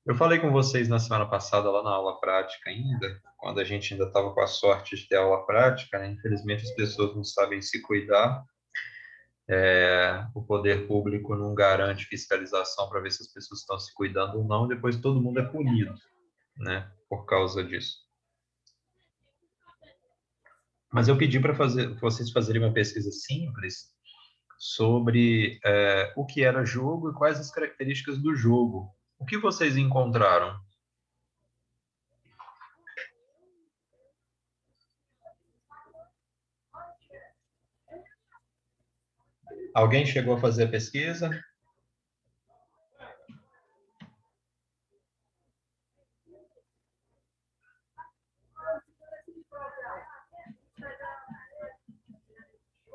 Eu falei com vocês na semana passada, lá na aula prática ainda, quando a gente ainda estava com a sorte de ter aula prática, né? Infelizmente as pessoas não sabem se cuidar, o poder público não garante fiscalização para ver se as pessoas estão se cuidando ou não, e depois todo mundo é punido, né? Por causa disso. Mas eu pedi para vocês fazerem uma pesquisa simples sobre o que era jogo e quais as características do jogo. O que vocês encontraram? Alguém chegou a fazer a pesquisa?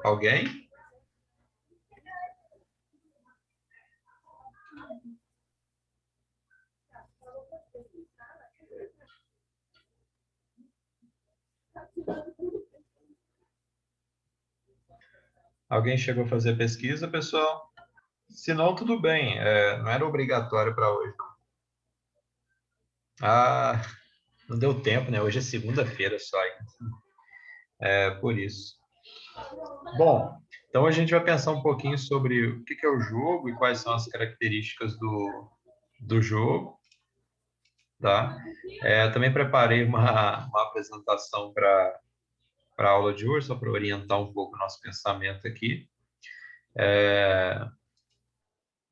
Alguém? Alguém chegou a fazer a pesquisa, pessoal? Se não, tudo bem. Não era obrigatório para hoje. Ah, não deu tempo, né? Hoje é segunda-feira só. É por isso. Bom, então a gente vai pensar um pouquinho sobre o que é o jogo e quais são as características do jogo, tá? Também preparei uma apresentação para a aula de hoje, só para orientar um pouco o nosso pensamento aqui.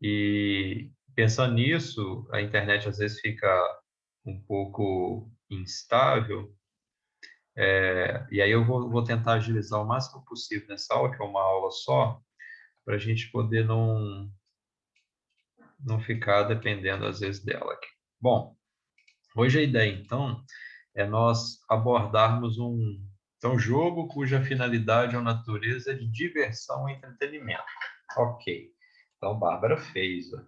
E pensando nisso, a internet às vezes fica um pouco instável, e aí eu vou tentar agilizar o máximo possível nessa aula, que é uma aula só, para a gente poder não ficar dependendo às vezes dela aqui. Bom, hoje a ideia então é nós abordarmos um jogo cuja finalidade ou natureza é de diversão e entretenimento. Ok. Então, Bárbara fez. Ó.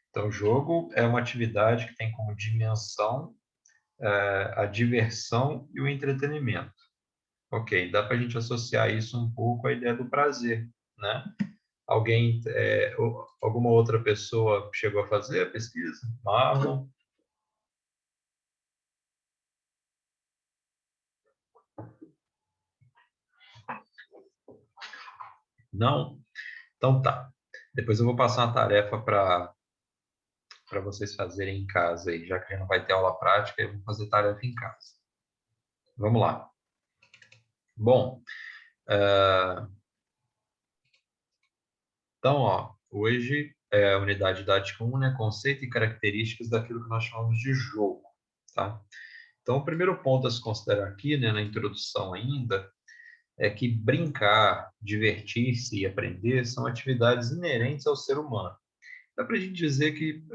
Então, o jogo é uma atividade que tem como dimensão a diversão e o entretenimento. Ok, dá para a gente associar isso um pouco à ideia do prazer, né? Alguém, alguma outra pessoa chegou a fazer a pesquisa? Marlon? Não? Então tá. Depois eu vou passar uma tarefa para vocês fazerem em casa aí, já que a gente não vai ter aula prática, eu vou fazer tarefa em casa. Vamos lá. Bom, então, ó, hoje é a unidade didática 1, né? Conceito e características daquilo que nós chamamos de jogo, tá? Então, o primeiro ponto a se considerar aqui, né, na introdução ainda, é que brincar, divertir-se e aprender são atividades inerentes ao ser humano. Dá para a gente dizer que,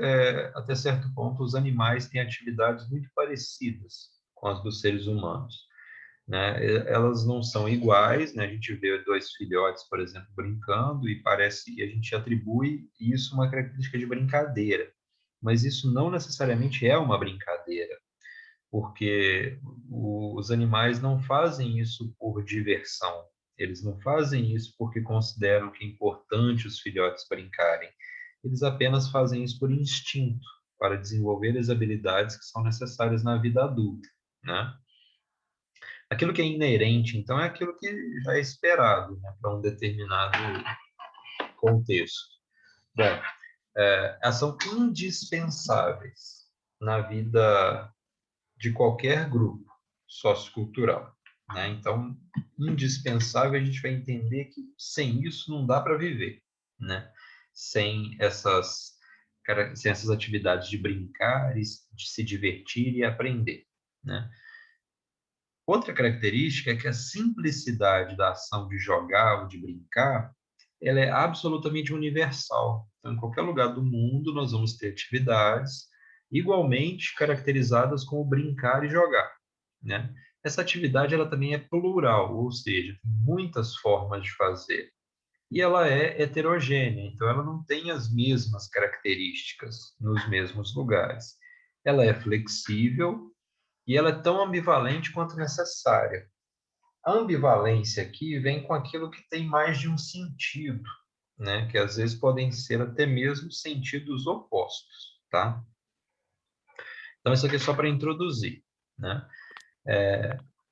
até certo ponto, os animais têm atividades muito parecidas com as dos seres humanos, né? Elas não são iguais, né? A gente vê dois filhotes, por exemplo, brincando e parece e a gente atribui isso uma característica de brincadeira, mas isso não necessariamente é uma brincadeira, porque os animais não fazem isso por diversão. Eles não fazem isso porque consideram que é importante os filhotes brincarem. Eles apenas fazem isso por instinto, para desenvolver as habilidades que são necessárias na vida adulta, né? Aquilo que é inerente, então, é aquilo que já é esperado, né, para um determinado contexto. Bom, elas são indispensáveis na vida de qualquer grupo sociocultural. Né? Então, indispensável, a gente vai entender que sem isso não dá para viver. Né? Sem sem essas atividades de brincar, de se divertir e aprender. Né? Outra característica é que a simplicidade da ação de jogar ou de brincar, ela é absolutamente universal. Então, em qualquer lugar do mundo, nós vamos ter atividades igualmente caracterizadas como brincar e jogar, né? Essa atividade ela também é plural, ou seja, tem muitas formas de fazer. E ela é heterogênea, então ela não tem as mesmas características nos mesmos lugares. Ela é flexível e ela é tão ambivalente quanto necessária. A ambivalência aqui vem com aquilo que tem mais de um sentido, né? Que às vezes podem ser até mesmo sentidos opostos, tá? Então, isso aqui é só para introduzir, né?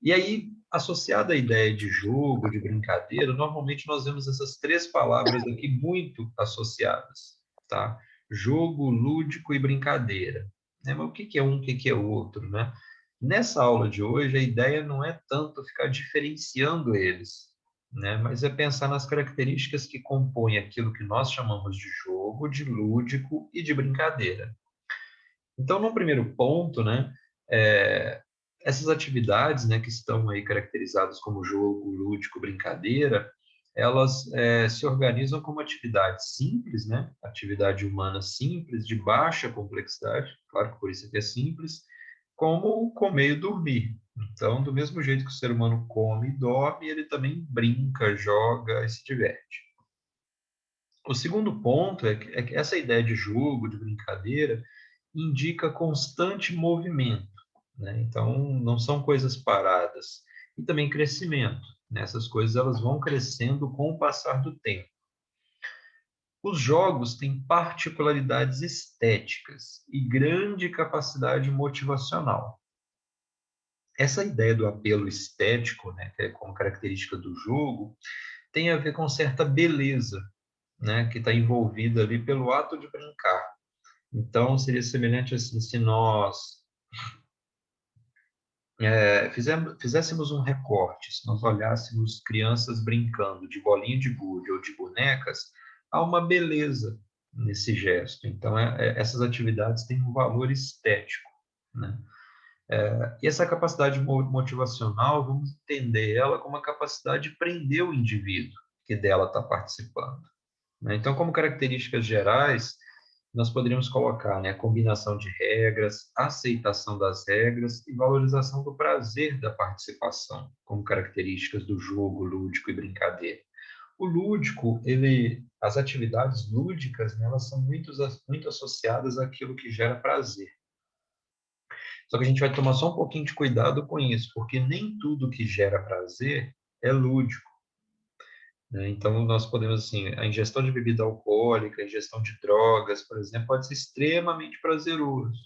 E aí, associada à ideia de jogo, de brincadeira, normalmente nós vemos essas três palavras aqui muito associadas, tá? Jogo, lúdico e brincadeira. Né? Mas o que que é um, o que que é o outro, né? Nessa aula de hoje, a ideia não é tanto ficar diferenciando eles, né? Mas é pensar nas características que compõem aquilo que nós chamamos de jogo, de lúdico e de brincadeira. Então, no primeiro ponto, né, essas atividades, né, que estão aí caracterizadas como jogo, lúdico, brincadeira, elas se organizam como atividade simples, né, atividade humana simples, de baixa complexidade, claro que por isso é que é simples, como comer e dormir. Então, do mesmo jeito que o ser humano come e dorme, ele também brinca, joga e se diverte. O segundo ponto é que essa ideia de jogo, de brincadeira, indica constante movimento, né? Então, não são coisas paradas. E também crescimento, né? Essas coisas elas vão crescendo com o passar do tempo. Os jogos têm particularidades estéticas e grande capacidade motivacional. Essa ideia do apelo estético, né, que é como característica do jogo, tem a ver com certa beleza, né, que está envolvida ali pelo ato de brincar. Então, seria semelhante assim, se nós fizéssemos um recorte, se nós olhássemos crianças brincando de bolinha de gude ou de bonecas, há uma beleza nesse gesto. Então, essas atividades têm um valor estético, né? E essa capacidade motivacional, vamos entender ela como a capacidade de prender o indivíduo que dela está participando, né? Então, como características gerais, nós poderíamos colocar, né, a combinação de regras, aceitação das regras e valorização do prazer da participação, como características do jogo lúdico e brincadeira. O lúdico, as atividades lúdicas, né, elas são muito associadas àquilo que gera prazer. Só que a gente vai tomar só um pouquinho de cuidado com isso, porque nem tudo que gera prazer é lúdico, né? Então, nós podemos, assim, a ingestão de bebida alcoólica, a ingestão de drogas, por exemplo, pode ser extremamente prazeroso,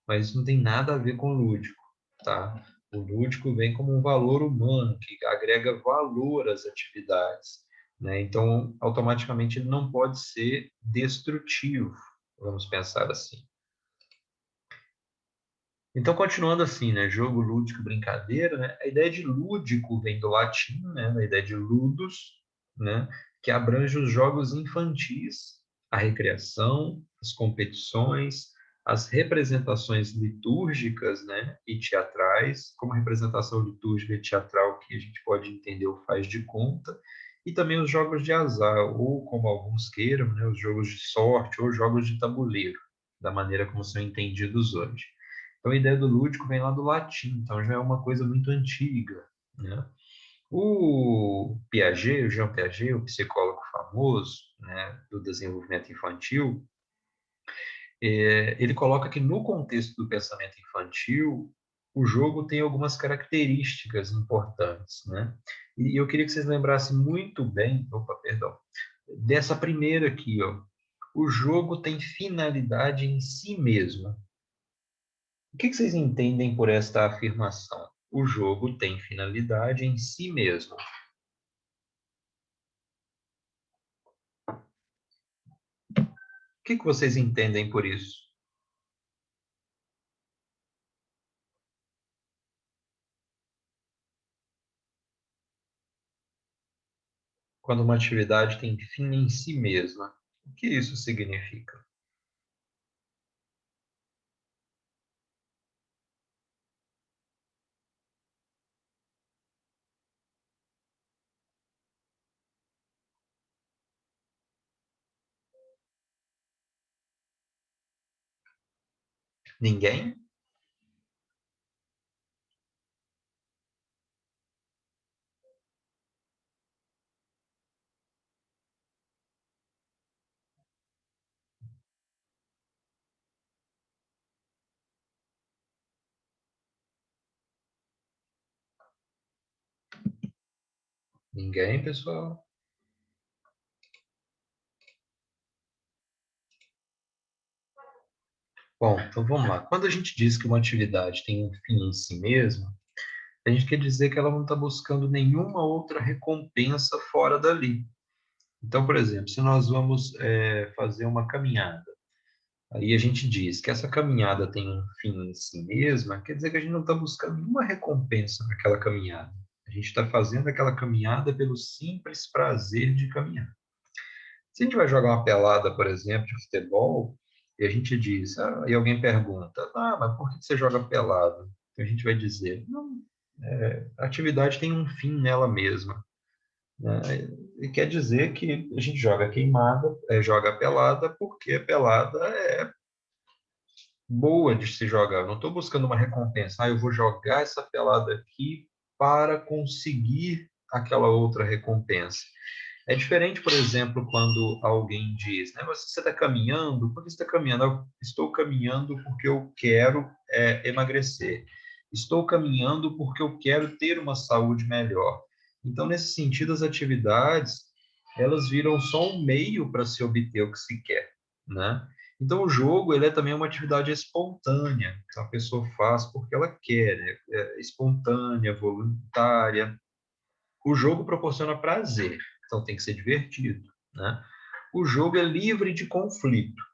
mas isso não tem nada a ver com lúdico, tá? O lúdico vem como um valor humano, que agrega valor às atividades, né? Então, automaticamente, ele não pode ser destrutivo, vamos pensar assim. Então, continuando assim, né? Jogo lúdico, brincadeira, né? A ideia de lúdico vem do latim, né? Da ideia de ludus, né? Que abrange os jogos infantis, a recreação, as competições, as representações litúrgicas, né? E teatrais, como representação litúrgica e teatral que a gente pode entender o faz de conta, e também os jogos de azar, ou como alguns queiram, né? Os jogos de sorte ou jogos de tabuleiro, da maneira como são entendidos hoje. Então, a ideia do lúdico vem lá do latim, então já é uma coisa muito antiga, né? O Piaget, o Jean Piaget, o psicólogo famoso, né, do desenvolvimento infantil, ele coloca que no contexto do pensamento infantil, o jogo tem algumas características importantes, né? E eu queria que vocês lembrassem muito bem, opa, perdão, dessa primeira aqui, ó. O jogo tem finalidade em si mesmo. O que vocês entendem por esta afirmação? O jogo tem finalidade em si mesmo. O que vocês entendem por isso? Quando uma atividade tem fim em si mesma, o que isso significa? Ninguém? Ninguém, pessoal? Bom, então vamos lá. Quando a gente diz que uma atividade tem um fim em si mesma, a gente quer dizer que ela não está buscando nenhuma outra recompensa fora dali. Então, por exemplo, se nós vamos fazer uma caminhada, aí a gente diz que essa caminhada tem um fim em si mesma, quer dizer que a gente não está buscando nenhuma recompensa naquela caminhada. A gente está fazendo aquela caminhada pelo simples prazer de caminhar. Se a gente vai jogar uma pelada, por exemplo, de futebol, e a gente diz, e alguém pergunta, mas por que você joga pelada? A gente vai dizer, não, a atividade tem um fim nela mesma, né? E quer dizer que a gente joga queimada, joga pelada, porque a pelada é boa de se jogar. Eu não estou buscando uma recompensa. Eu vou jogar essa pelada aqui para conseguir aquela outra recompensa. É diferente, por exemplo, quando alguém diz, né, você está caminhando? Por que você está caminhando? Eu estou caminhando porque eu quero emagrecer. Estou caminhando porque eu quero ter uma saúde melhor. Então, nesse sentido, as atividades, elas viram só um meio para se obter o que se quer, né? Então, o jogo, ele é também uma atividade espontânea, que a pessoa faz porque ela quer, né? É espontânea, voluntária. O jogo proporciona prazer, então tem que ser divertido, né? O jogo é livre de conflito.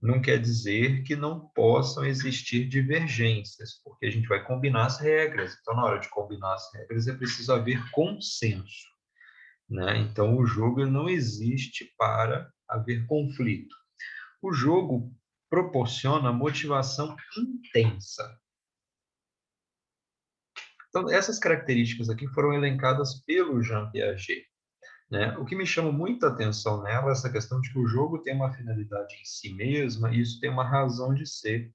Não quer dizer que não possam existir divergências, porque a gente vai combinar as regras. Então, na hora de combinar as regras, é preciso haver consenso, né? Então, o jogo ele não existe para haver conflito. O jogo proporciona motivação intensa. Então, essas características aqui foram elencadas pelo Jean Piaget, né? O que me chama muita atenção nela é essa questão de que o jogo tem uma finalidade em si mesma e isso tem uma razão de ser,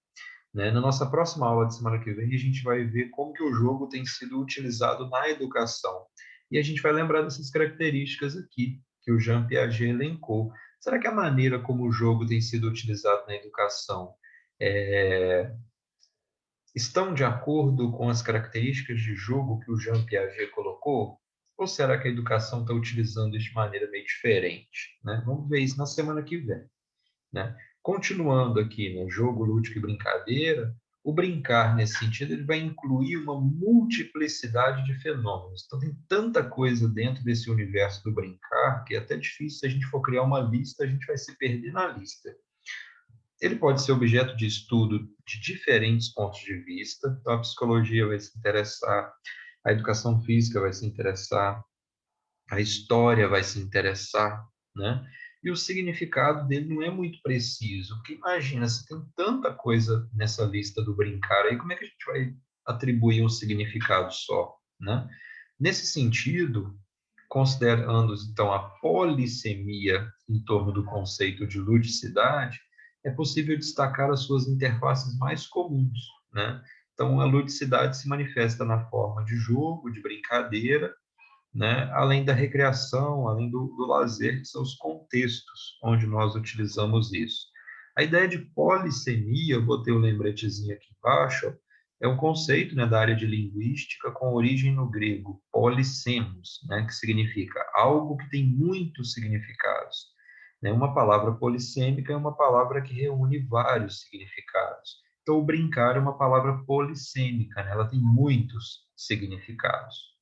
né? Na nossa próxima aula de semana que vem, a gente vai ver como que o jogo tem sido utilizado na educação. E a gente vai lembrar dessas características aqui que o Jean Piaget elencou. Será que a maneira como o jogo tem sido utilizado na educação é, estão de acordo com as características de jogo que o Jean Piaget colocou? Ou será que a educação está utilizando isso de maneira meio diferente, né? Vamos ver isso na semana que vem, né? Continuando aqui, né, jogo, lúdico e brincadeira, o brincar, nesse sentido, ele vai incluir uma multiplicidade de fenômenos. Então, tem tanta coisa dentro desse universo do brincar que é até difícil, se a gente for criar uma lista, a gente vai se perder na lista. Ele pode ser objeto de estudo de diferentes pontos de vista. Então, a psicologia vai se interessar, a educação física vai se interessar, a história vai se interessar, né? E o significado dele não é muito preciso, porque imagina, se tem tanta coisa nessa lista do brincar, aí como é que a gente vai atribuir um significado só, né? Nesse sentido, considerando então a polissemia em torno do conceito de ludicidade, é possível destacar as suas interfaces mais comuns, né? Então, a ludicidade se manifesta na forma de jogo, de brincadeira, né? Além da recreação, além do lazer, que são os contextos onde nós utilizamos isso. A ideia de polissemia, eu botei um lembretezinho aqui embaixo, é um conceito, né, da área de linguística com origem no grego, polissemos, né, que significa algo que tem muitos significados. Né? Uma palavra polissêmica é uma palavra que reúne vários significados. Então, o brincar é uma palavra polissêmica, né? Ela tem muitos significados.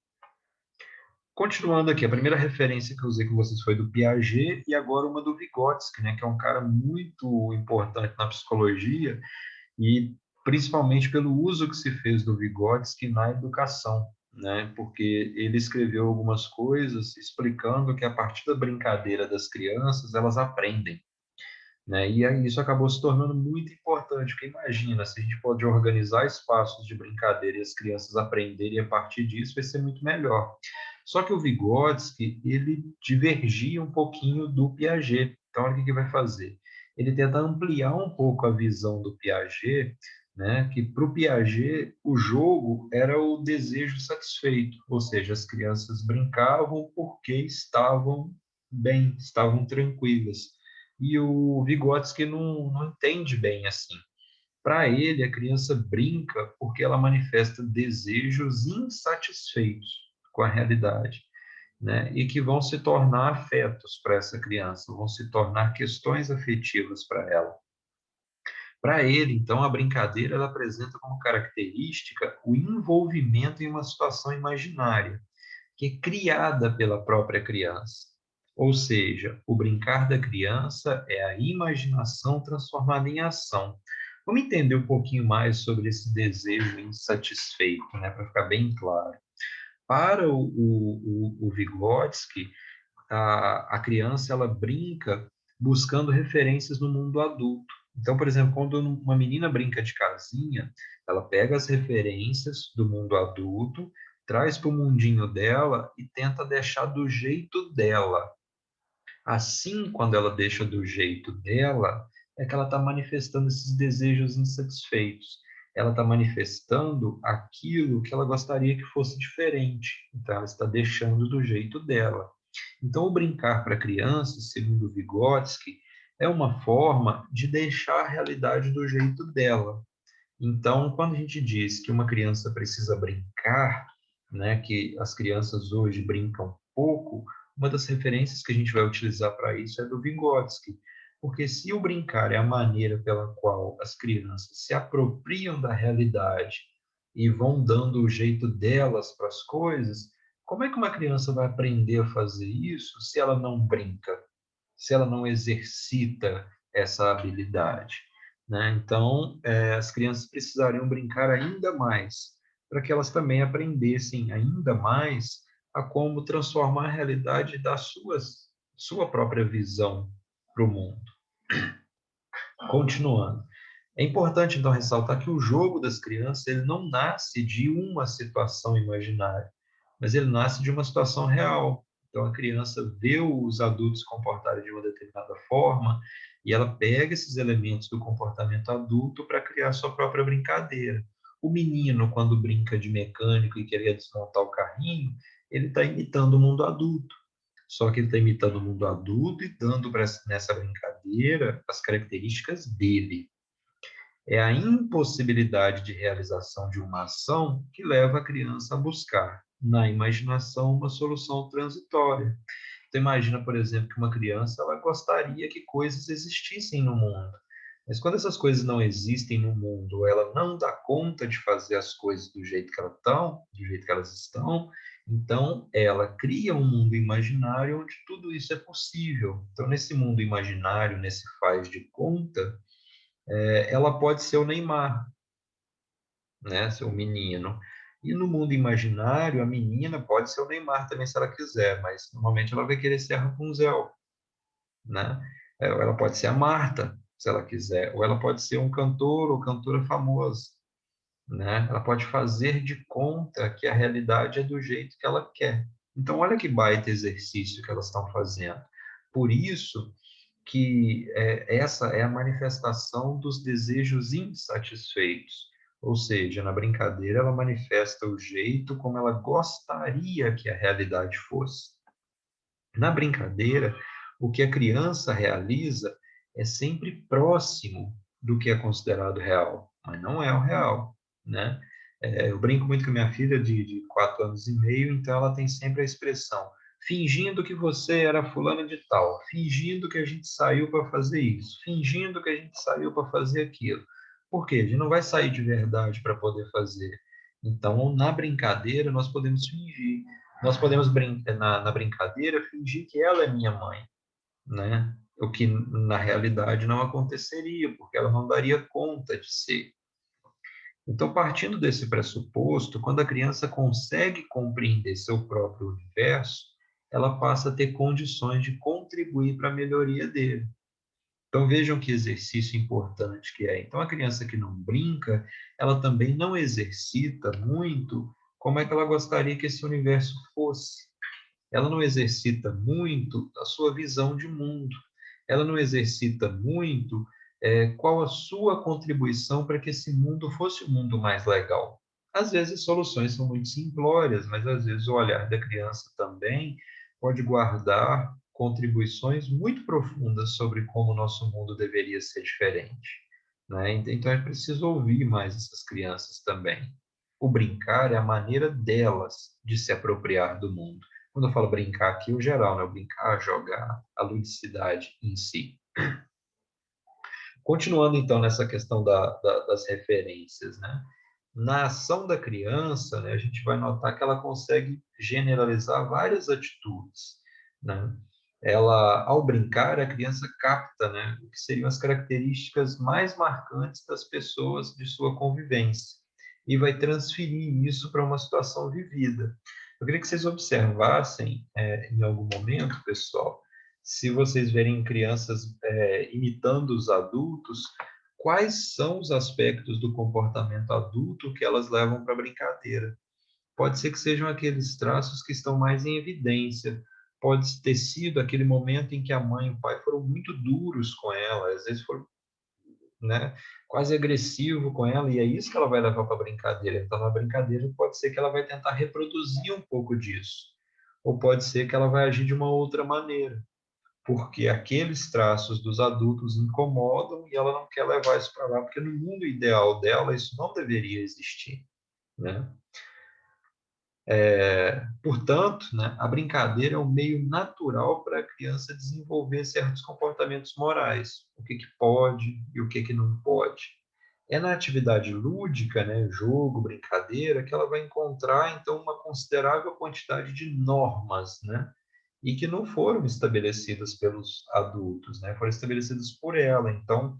Continuando aqui, a primeira referência que eu usei com vocês foi do Piaget e agora uma do Vygotsky, né, que é um cara muito importante na psicologia e principalmente pelo uso que se fez do Vygotsky na educação, né, porque ele escreveu algumas coisas explicando que a partir da brincadeira das crianças elas aprendem, né, e aí isso acabou se tornando muito importante, porque imagina, se a gente pode organizar espaços de brincadeira e as crianças aprenderem a partir disso, vai ser muito melhor. Só que o Vygotsky, ele divergia um pouquinho do Piaget. Então, olha o que ele vai fazer. Ele tenta ampliar um pouco a visão do Piaget, né? Que para o Piaget, o jogo era o desejo satisfeito, ou seja, as crianças brincavam porque estavam bem, estavam tranquilas. E o Vygotsky não entende bem assim. Para ele, a criança brinca porque ela manifesta desejos insatisfeitos com a realidade, né? E que vão se tornar afetos para essa criança, vão se tornar questões afetivas para ela. Para ele, então, a brincadeira ela apresenta como característica o envolvimento em uma situação imaginária, que é criada pela própria criança. Ou seja, o brincar da criança é a imaginação transformada em ação. Vamos entender um pouquinho mais sobre esse desejo insatisfeito, né, para ficar bem claro. Para o Vygotsky, a criança ela brinca buscando referências no mundo adulto. Então, por exemplo, quando uma menina brinca de casinha, ela pega as referências do mundo adulto, traz para o mundinho dela e tenta deixar do jeito dela. Assim, quando ela deixa do jeito dela, é que ela está manifestando esses desejos insatisfeitos. Ela está manifestando aquilo que ela gostaria que fosse diferente. Então, ela está deixando do jeito dela. Então, o brincar para crianças, segundo Vygotsky, é uma forma de deixar a realidade do jeito dela. Então, quando a gente diz que uma criança precisa brincar, né, que as crianças hoje brincam pouco, uma das referências que a gente vai utilizar para isso é do Vygotsky, porque se o brincar é a maneira pela qual as crianças se apropriam da realidade e vão dando o jeito delas para as coisas, como é que uma criança vai aprender a fazer isso se ela não brinca, se ela não exercita essa habilidade? Né? Então, as crianças precisariam brincar ainda mais, para que elas também aprendessem ainda mais a como transformar a realidade da sua própria visão para o mundo. Continuando. É importante, então, ressaltar que o jogo das crianças ele não nasce de uma situação imaginária, mas ele nasce de uma situação real. Então, a criança vê os adultos se comportarem de uma determinada forma e ela pega esses elementos do comportamento adulto para criar sua própria brincadeira. O menino, quando brinca de mecânico e querer desmontar o carrinho, ele está imitando o mundo adulto. Só que ele está imitando o mundo adulto e dando nessa brincadeira as características dele. É a impossibilidade de realização de uma ação que leva a criança a buscar, na imaginação, uma solução transitória. Então, imagina, por exemplo, que uma criança ela gostaria que coisas existissem no mundo. Mas quando essas coisas não existem no mundo, ela não dá conta de fazer as coisas do jeito que elas estão, do jeito que elas estão, então ela cria um mundo imaginário onde tudo isso é possível. Então, nesse mundo imaginário, nesse faz de conta, ela pode ser o Neymar, né, ser o menino. E no mundo imaginário, a menina pode ser o Neymar também, se ela quiser, mas normalmente ela vai querer ser a Rapunzel, né? Ela pode ser a Marta, se ela quiser, ou ela pode ser um cantor ou cantora famosa, né? Ela pode fazer de conta que a realidade é do jeito que ela quer. Então, olha que baita exercício que elas estão fazendo. Por isso que essa é a manifestação dos desejos insatisfeitos. Ou seja, na brincadeira ela manifesta o jeito como ela gostaria que a realidade fosse. Na brincadeira, o que a criança realiza é sempre próximo do que é considerado real, mas não é o real, né? Eu brinco muito com minha filha de 4 anos e meio, então ela tem sempre a expressão fingindo que você era fulana de tal, fingindo que a gente saiu para fazer isso, fingindo que a gente saiu para fazer aquilo. Por quê? A gente não vai sair de verdade para poder fazer. Então, na brincadeira, nós podemos fingir. Nós podemos na brincadeira fingir que ela é minha mãe, né? O que na realidade não aconteceria, porque ela não daria conta de ser. Então, partindo desse pressuposto, quando a criança consegue compreender seu próprio universo, ela passa a ter condições de contribuir para a melhoria dele. Então, vejam que exercício importante que é. Então, a criança que não brinca, ela também não exercita muito como é que ela gostaria que esse universo fosse. Ela não exercita muito a sua visão de mundo. Ela não exercita muito qual a sua contribuição para que esse mundo fosse um mundo mais legal. Às vezes, soluções são muito simplórias, mas às vezes o olhar da criança também pode guardar contribuições muito profundas sobre como o nosso mundo deveria ser diferente. Né? Então, é preciso ouvir mais essas crianças também. O brincar é a maneira delas de se apropriar do mundo. Quando eu falo brincar aqui, o geral, né? O brincar, jogar, a ludicidade em si. Continuando, então, nessa questão das referências, né? Na ação da criança, né, a gente vai notar que ela consegue generalizar várias atitudes, né? Ela, ao brincar, a criança capta, né, o que seriam as características mais marcantes das pessoas de sua convivência e vai transferir isso para uma situação vivida. Eu queria que vocês observassem, em algum momento, pessoal, se vocês verem crianças imitando os adultos, quais são os aspectos do comportamento adulto que elas levam para a brincadeira? Pode ser que sejam aqueles traços que estão mais em evidência, pode ter sido aquele momento em que a mãe e o pai foram muito duros com ela, às vezes foram, né, quase agressivo com ela, e é isso que ela vai levar para a brincadeira. Então, na brincadeira, pode ser que ela vai tentar reproduzir um pouco disso, ou pode ser que ela vai agir de uma outra maneira, porque aqueles traços dos adultos incomodam e ela não quer levar isso para lá, porque no mundo ideal dela isso não deveria existir, né? Portanto, né, a brincadeira é um meio natural para a criança desenvolver certos comportamentos morais, o que pode e o que não pode. É na atividade lúdica, né, jogo, brincadeira, que ela vai encontrar, então, uma considerável quantidade de normas, né, e que não foram estabelecidas pelos adultos, né, foram estabelecidas por ela. Então,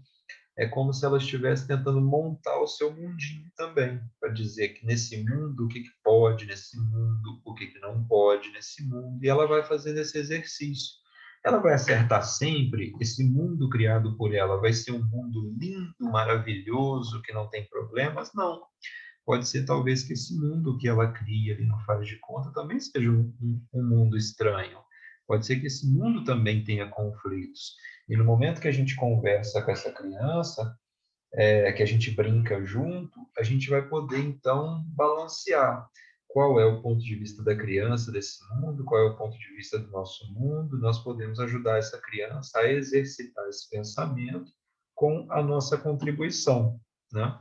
é como se ela estivesse tentando montar o seu mundinho também, para dizer que nesse mundo o que pode, nesse mundo o que não pode, nesse mundo, e ela vai fazendo esse exercício. Ela vai acertar sempre? Esse mundo criado por ela vai ser um mundo lindo, maravilhoso, que não tem problemas? Não. Pode ser talvez que esse mundo que ela cria ali no Faz de Conta também seja um mundo estranho. Pode ser que esse mundo também tenha conflitos. E no momento que a gente conversa com essa criança, que a gente brinca junto, a gente vai poder então balancear qual é o ponto de vista da criança desse mundo, qual é o ponto de vista do nosso mundo. Nós podemos ajudar essa criança a exercitar esse pensamento com a nossa contribuição, né?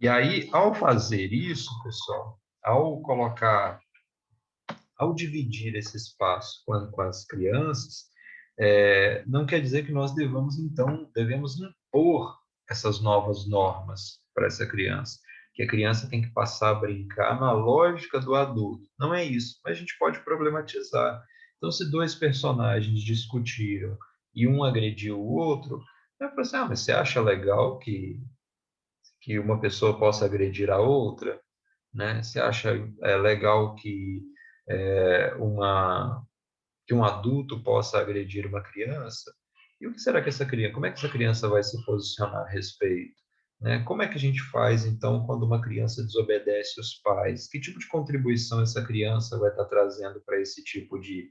E aí, ao fazer isso, pessoal, ao dividir esse espaço com as crianças, não quer dizer que nós devemos impor essas novas normas para essa criança, que a criança tem que passar a brincar na lógica do adulto. Não é isso, mas a gente pode problematizar. Então, se dois personagens discutiram e um agrediu o outro, eu falo assim, mas você acha legal que uma pessoa possa agredir a outra, né? Você acha legal que um adulto possa agredir uma criança? E o que será que essa criança, como é que essa criança vai se posicionar a respeito? Né? Como é que a gente faz, então, quando uma criança desobedece os pais? Que tipo de contribuição essa criança vai estar trazendo para esse tipo de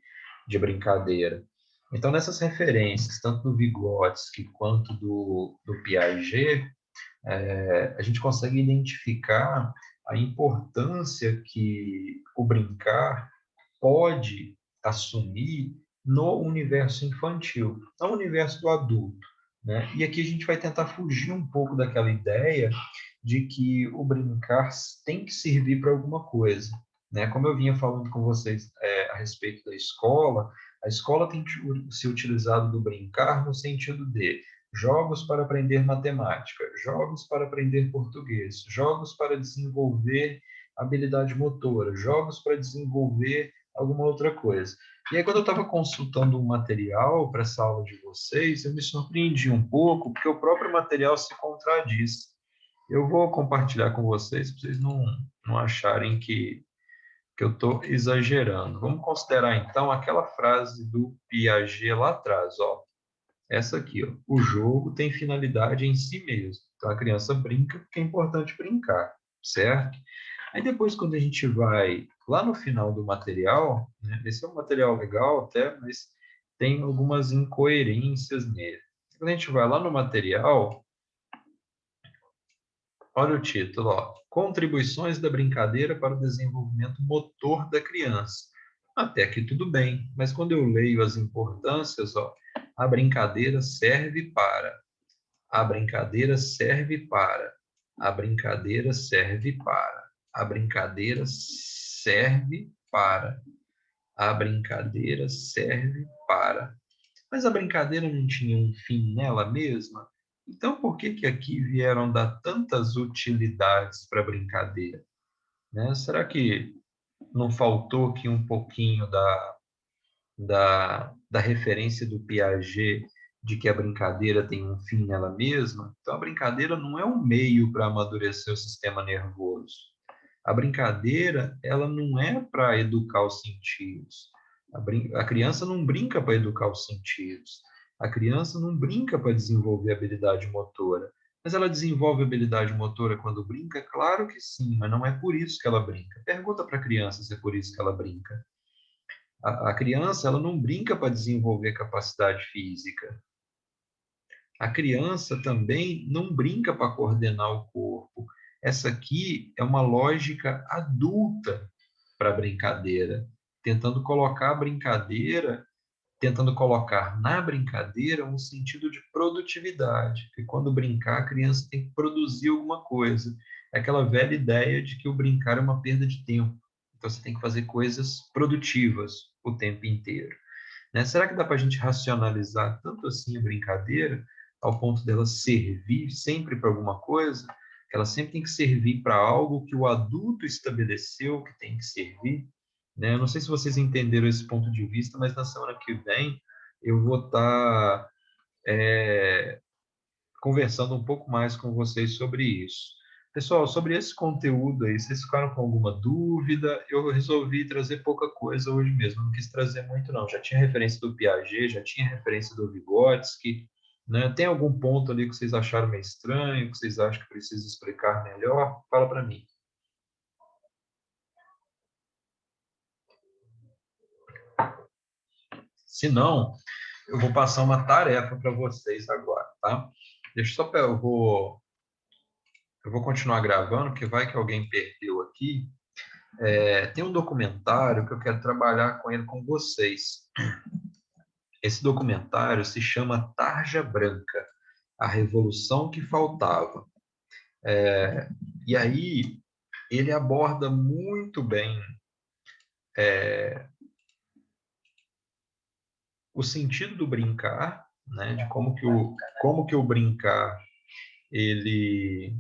brincadeira? Então, nessas referências, tanto do Vygotsky quanto do Piaget, a gente consegue identificar a importância que o brincar pode assumir no universo infantil, no universo do adulto, né? E aqui a gente vai tentar fugir um pouco daquela ideia de que o brincar tem que servir para alguma coisa, né? Como eu vinha falando com vocês a respeito da escola, a escola tem se utilizado do brincar no sentido de jogos para aprender matemática, jogos para aprender português, jogos para desenvolver habilidade motora, jogos para desenvolver alguma outra coisa. E aí, quando eu estava consultando um material para essa aula de vocês, eu me surpreendi um pouco, porque o próprio material se contradiz. Eu vou compartilhar com vocês, para vocês não acharem que eu estou exagerando. Vamos considerar, então, aquela frase do Piaget lá atrás, ó. Essa aqui, ó. O jogo tem finalidade em si mesmo. Então, a criança brinca porque é importante brincar, certo? Aí depois, quando a gente vai lá no final do material, né, esse é um material legal até, mas tem algumas incoerências nele. Quando a gente vai lá no material, olha o título, ó, Contribuições da brincadeira para o desenvolvimento motor da criança. Até aqui tudo bem, mas quando eu leio as importâncias, ó, a brincadeira serve para, a brincadeira serve para, a brincadeira serve para. A brincadeira serve para. A brincadeira serve para. Mas a brincadeira não tinha um fim nela mesma? Então, por que que aqui vieram dar tantas utilidades para a brincadeira? Né? Será que não faltou aqui um pouquinho da referência do Piaget de que a brincadeira tem um fim nela mesma? Então, a brincadeira não é um meio para amadurecer o sistema nervoso. A brincadeira, ela não é para educar os sentidos. A criança não brinca para educar os sentidos. A criança não brinca para desenvolver habilidade motora. Mas ela desenvolve habilidade motora quando brinca? Claro que sim, mas não é por isso que ela brinca. Pergunta para a criança se é por isso que ela brinca. A criança, ela não brinca para desenvolver capacidade física. A criança também não brinca para coordenar o corpo. Essa aqui é uma lógica adulta para a brincadeira, tentando colocar a brincadeira, tentando colocar na brincadeira um sentido de produtividade, que quando brincar a criança tem que produzir alguma coisa. É aquela velha ideia de que o brincar é uma perda de tempo. Então você tem que fazer coisas produtivas o tempo inteiro. Né? Será que dá para a gente racionalizar tanto assim a brincadeira, ao ponto dela servir sempre para alguma coisa? Ela sempre tem que servir para algo que o adulto estabeleceu que tem que servir? Né? Eu não sei se vocês entenderam esse ponto de vista, mas na semana que vem eu vou estar conversando um pouco mais com vocês sobre isso. Pessoal, sobre esse conteúdo aí, vocês ficaram com alguma dúvida? Eu resolvi trazer pouca coisa hoje mesmo, não quis trazer muito não. Já tinha referência do Piaget, já tinha referência do Vygotsky, né? Tem algum ponto ali que vocês acharam meio estranho, que vocês acham que precisa explicar melhor? Fala para mim. Se não, eu vou passar uma tarefa para vocês agora, tá? Deixa eu só, eu vou continuar gravando, porque vai que alguém perdeu aqui. Tem um documentário que eu quero trabalhar com ele com vocês. Esse documentário se chama Tarja Branca, a Revolução que Faltava. E aí ele aborda muito bem o sentido do brincar, né? De como que o brincar ele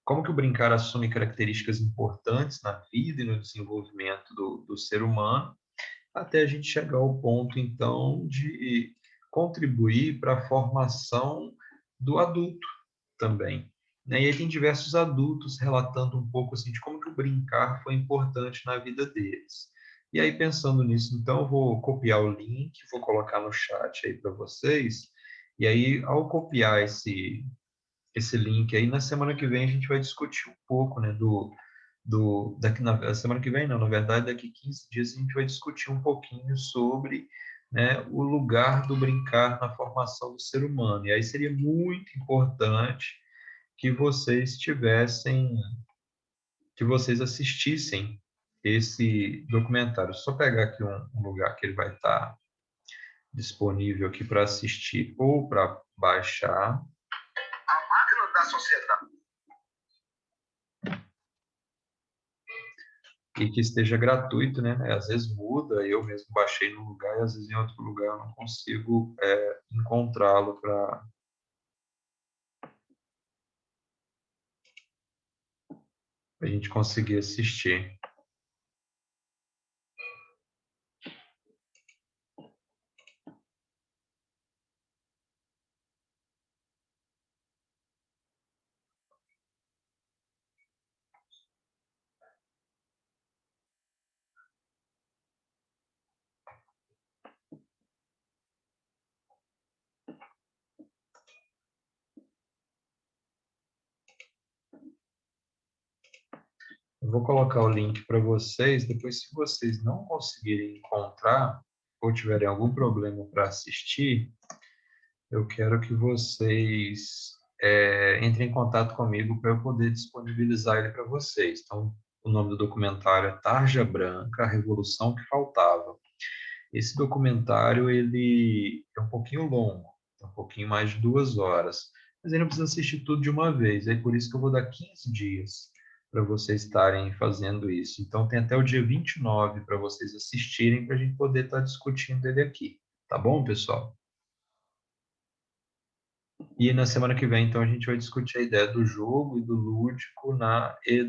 como que o brincar assume características importantes na vida e no desenvolvimento do ser humano, até a gente chegar ao ponto, então, de contribuir para a formação do adulto também. Né? E aí tem diversos adultos relatando um pouco assim, de como que o brincar foi importante na vida deles. E aí, pensando nisso, então, eu vou copiar o link, vou colocar no chat aí para vocês, e aí, ao copiar esse link aí, na semana que vem a gente vai discutir um pouco, né, daqui na semana que vem, não, na verdade, daqui 15 dias a gente vai discutir um pouquinho sobre, né, o lugar do brincar na formação do ser humano. E aí seria muito importante que vocês tivessem, que vocês assistissem esse documentário. Só pegar aqui um lugar que ele vai estar disponível aqui para assistir ou para baixar. A máquina da sociedade. E que esteja gratuito, né? Às vezes muda, eu mesmo baixei no lugar e às vezes em outro lugar eu não consigo encontrá-lo para a gente conseguir assistir. Eu vou colocar o link para vocês, depois se vocês não conseguirem encontrar ou tiverem algum problema para assistir, eu quero que vocês entrem em contato comigo para eu poder disponibilizar ele para vocês. Então, o nome do documentário é Tarja Branca, a Revolução que Faltava. Esse documentário ele é um pouquinho longo, um pouquinho mais de 2 horas, mas aí não precisa assistir tudo de uma vez. É por isso que eu vou dar 15 dias para vocês estarem fazendo isso. Então tem até o dia 29 para vocês assistirem para a gente poder estar discutindo ele aqui. Tá bom, pessoal? E na semana que vem, então, a gente vai discutir a ideia do jogo e do lúdico na educação.